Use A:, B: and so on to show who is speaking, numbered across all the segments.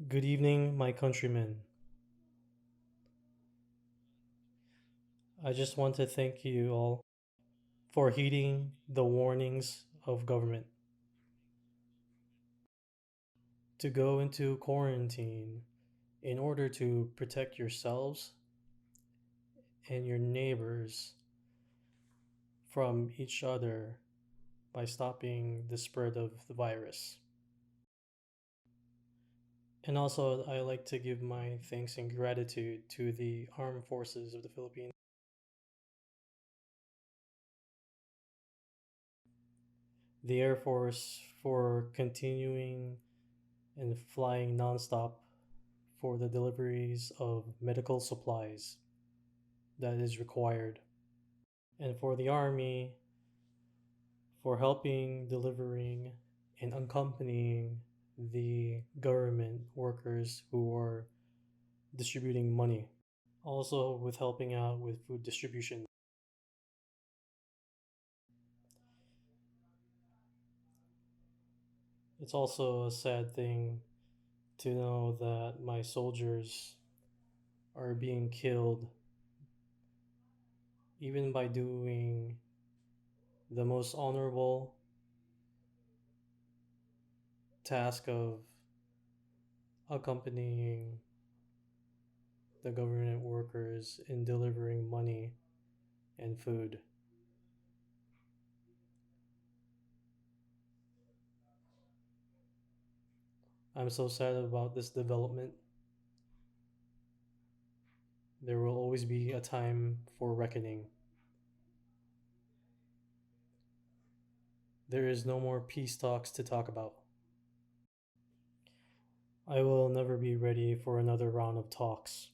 A: Good evening, my countrymen. I just want to thank you all for heeding the warnings of government to go into quarantine in order to protect yourselves and your neighbors from each other by stopping the spread of the virus. And also, I like to give my thanks and gratitude to the armed forces of the Philippines, the Air Force for continuing and flying nonstop for the deliveries of medical supplies that is required, and for the Army for helping delivering and accompanying the government workers who are distributing money, also with helping out with food distribution. It's also a sad thing to know that my soldiers are being killed even by doing the most honorable task of accompanying the government workers in delivering money and food. I'm so sad about this development. There will always be a time for reckoning. There is no more peace talks to talk about. I will never be ready for another round of talks.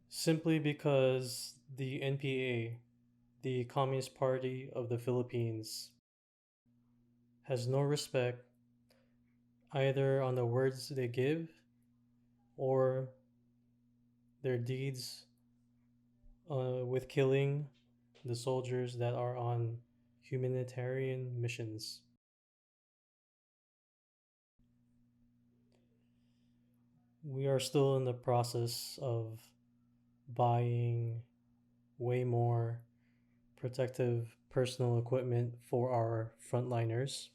A: Simply because the NPA, the Communist Party of the Philippines, has no respect either on the words they give or their deeds with killing the soldiers that are on humanitarian missions. We are still in the process of buying way more protective personal equipment for our frontliners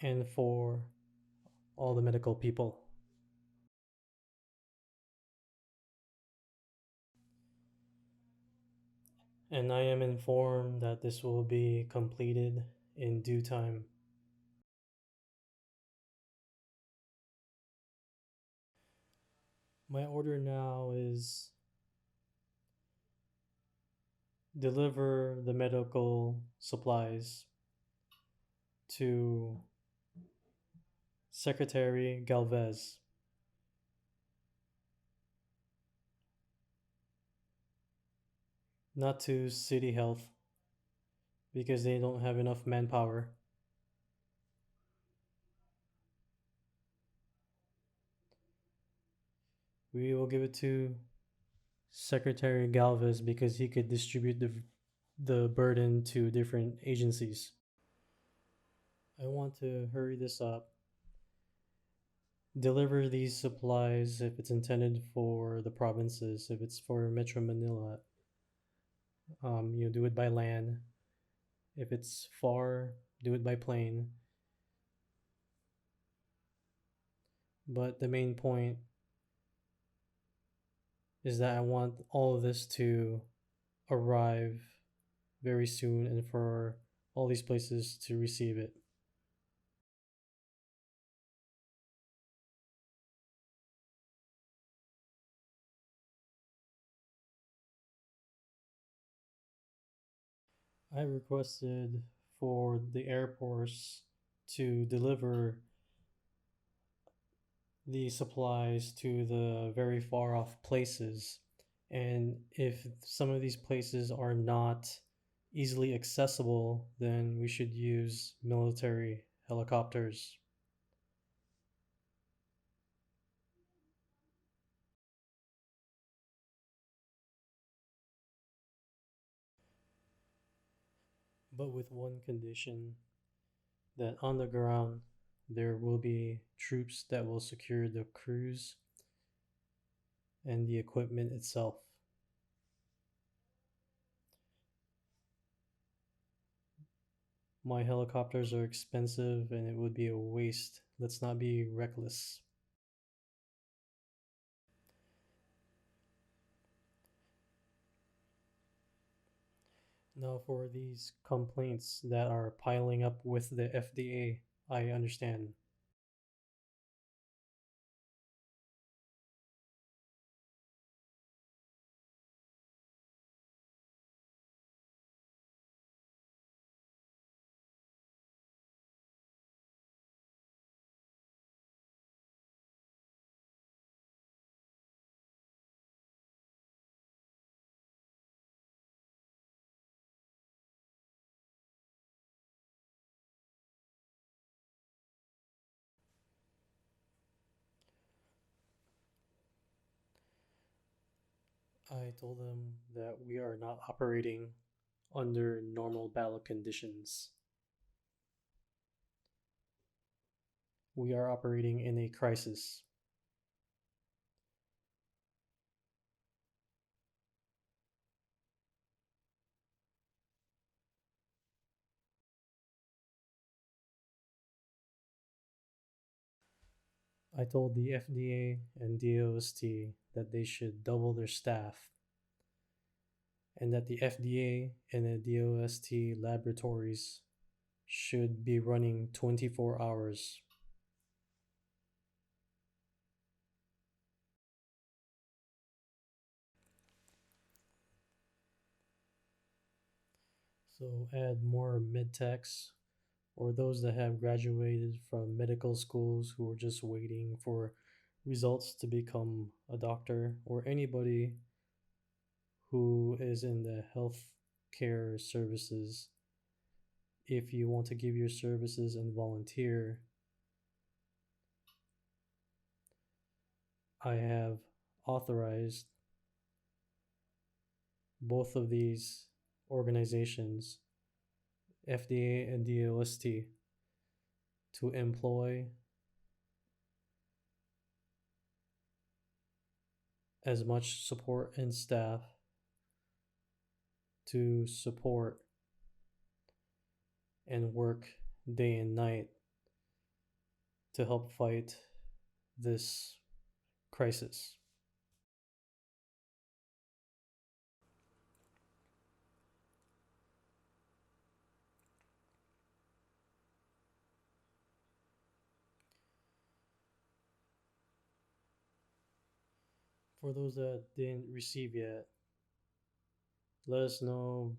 A: and for all the medical people. And I am informed that this will be completed in due time. My order now is deliver the medical supplies to Secretary Galvez, not to City Health because they don't have enough manpower. We will give it to Secretary Galvez because he could distribute the burden to different agencies. I want to hurry this up. Deliver these supplies if it's intended for the provinces. If it's for Metro Manila, do it by land. If it's far, do it by plane. But the main point is that I want all of this to arrive very soon and for all these places to receive it. I requested for the airports to deliver the supplies to the very far off places. And if some of these places are not easily accessible, then we should use military helicopters. but with one condition, that on the ground there will be troops that will secure the crews and the equipment itself. My helicopters are expensive and it would be a waste. Let's not be reckless. Now, for these complaints that are piling up with the FDA, I understand. I told them that we are not operating under normal battle conditions. We are operating in a crisis. I told the FDA and DOST that they should double their staff and that the FDA and the DOST laboratories should be running 24 hours. So add more medtechs or those that have graduated from medical schools who are just waiting for results to become a doctor, or anybody who is in the health care services. If you want to give your services and volunteer, I have authorized both of these organizations, FDA and DOST, to employ as much support and staff to support and work day and night to help fight this crisis. For those that didn't receive yet, let us know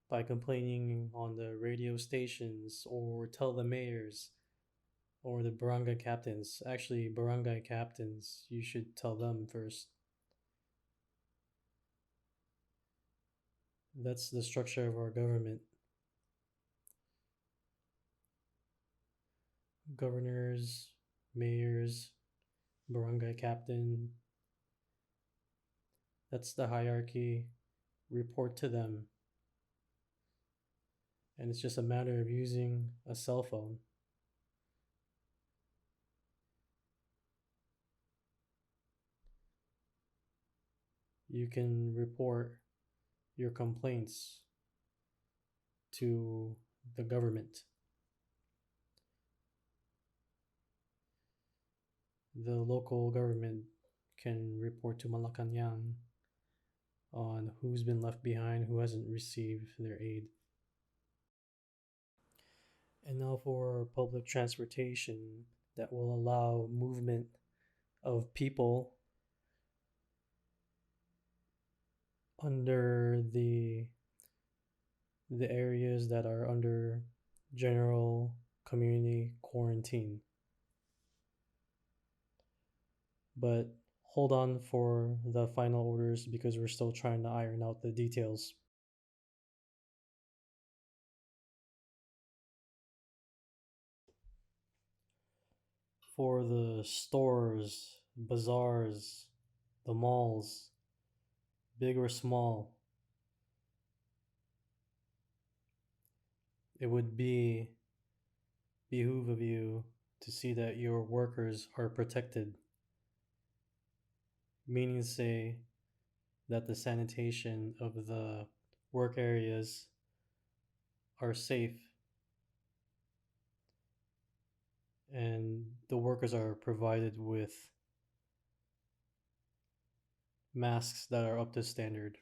A: by complaining on the radio stations or tell the mayors or the barangay captains. Actually, barangay captains, you should tell them first. That's the structure of our government. Governors, mayors, barangay captain. That's the hierarchy. Report to them. And it's just a matter of using a cell phone. You can report your complaints to the government. The local government can report to Malacanang on who's been left behind, who hasn't received their aid. And now for public transportation that will allow movement of people under the areas that are under general community quarantine. But hold on for the final orders because we're still trying to iron out the details. For the stores, bazaars, the malls, big or small, it would behoove of you to see that your workers are protected, meaning to say that the sanitation of the work areas are safe and the workers are provided with masks that are up to standard,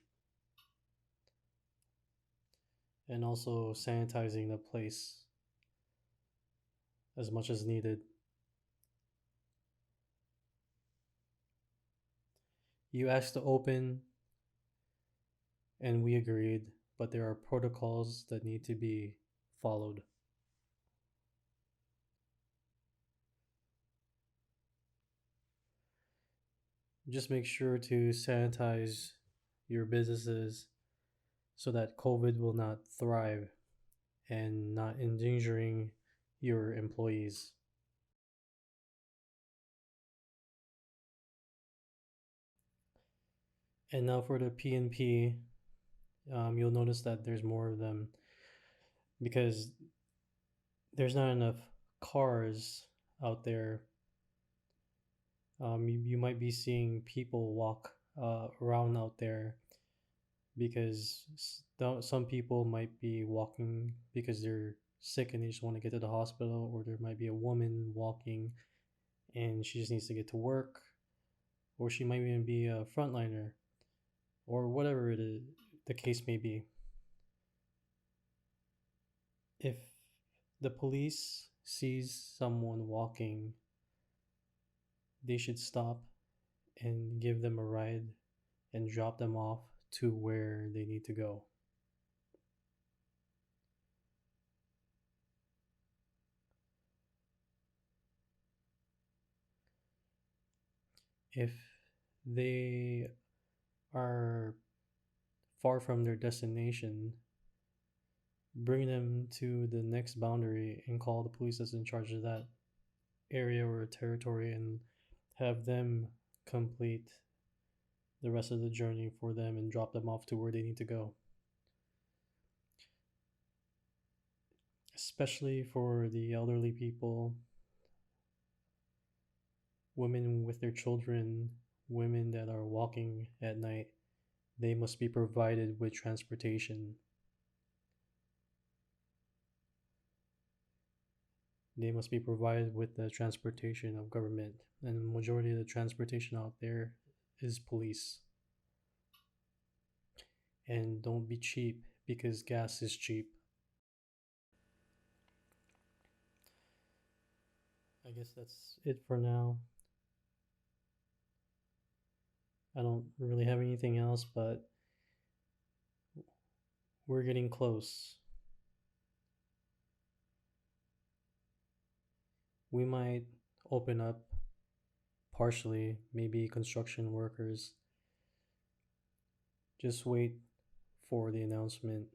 A: and also sanitizing the place as much as needed. You asked to open, and we agreed, but there are protocols that need to be followed. Just make sure to sanitize your businesses so that COVID will not thrive and not endangering your employees. And now for the PNP, you'll notice that there's more of them because there's not enough cars out there. You might be seeing people walk around out there because some people might be walking because they're sick and they just want to get to the hospital, or there might be a woman walking and she just needs to get to work, or she might even be a frontliner, or whatever it is, the case may be. If the police sees someone walking, they should stop and give them a ride and drop them off to where they need to go. If they are far from their destination, bring them to the next boundary and call the police that's in charge of that area or territory and have them complete the rest of the journey for them and drop them off to where they need to go. Especially for the elderly people, women with their children, women that are walking at night, they must be provided with transportation. They must be provided with the transportation of government, and the majority of the transportation out there is police. And don't be cheap because gas is cheap. I guess that's it for now. I don't really have anything else, but we're getting close. We might open up partially, maybe construction workers. Just wait for the announcement.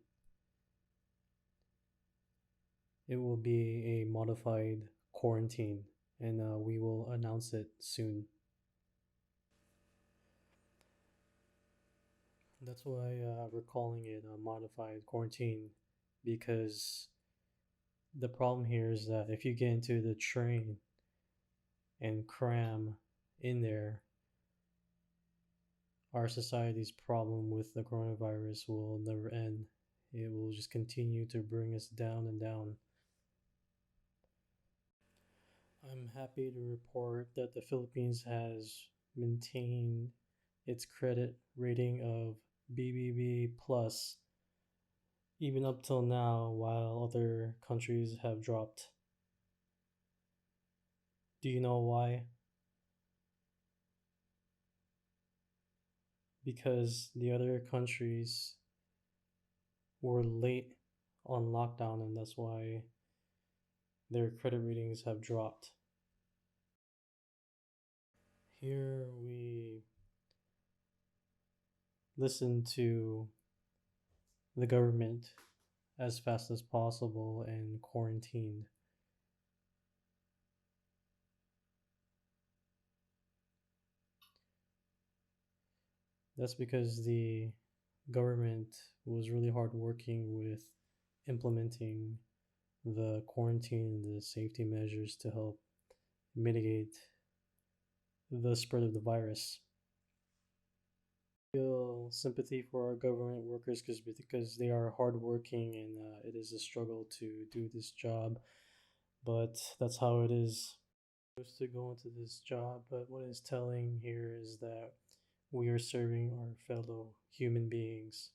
A: It will be a modified quarantine, and we will announce it soon. That's why we're calling it a modified quarantine, because the problem here is that if you get into the train and cram in there, our society's problem with the coronavirus will never end. It will just continue to bring us down and down. I'm happy to report that the Philippines has maintained its credit rating of BBB plus even up till now, while other countries have dropped. Do you know why? Because the other countries were late on lockdown, and that's why their credit ratings have dropped. Here we listen to the government as fast as possible and quarantined. That's because the government was really hard working with implementing the quarantine and the safety measures to help mitigate the spread of the virus. Feel sympathy for our government workers because they are hardworking and it is a struggle to do this job, but that's how it is. Supposed to go into this job, but what is telling here is that we are serving our fellow human beings.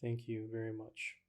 A: Thank you very much.